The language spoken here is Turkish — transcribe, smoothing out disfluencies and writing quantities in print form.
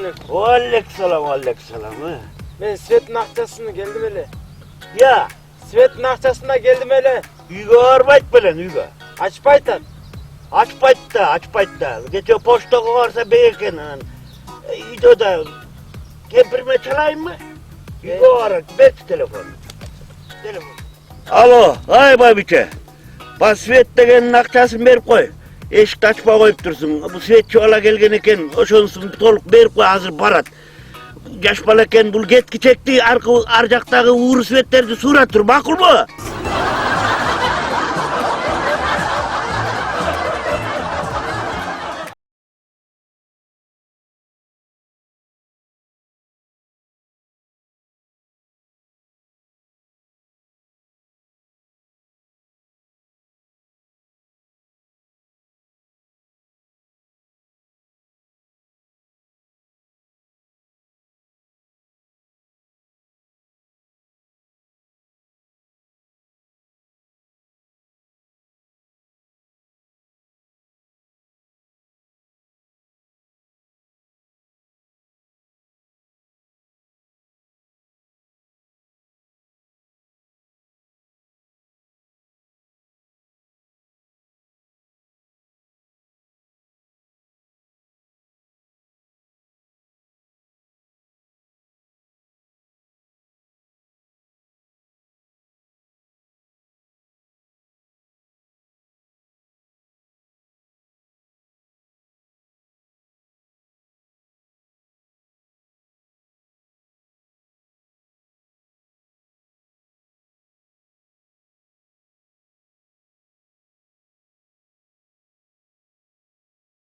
aleyküm. Aleykümselam, aleykümselam. Ben Svet'in akçasını geldim hele. Ya, Svet'in akçasına geldim hele. uyga arbayt bilen uyga. Aç paytan. Aç paytta. Geçe posta kovarsa beyken. İdo da kempirme çalayım mı? Uyga arat, ver telefonu. Alo, hay babiçe. Bas Svet degenin akçasını berip koy. Eşikte açpa koyup dursun. Bu Svetçi ola gelgen eken, oşonsun toluk berip koy hazır barat. Yaş baleken bul getki çekti, arjaktagı uğur Svetlerdi surat tur, makul mu?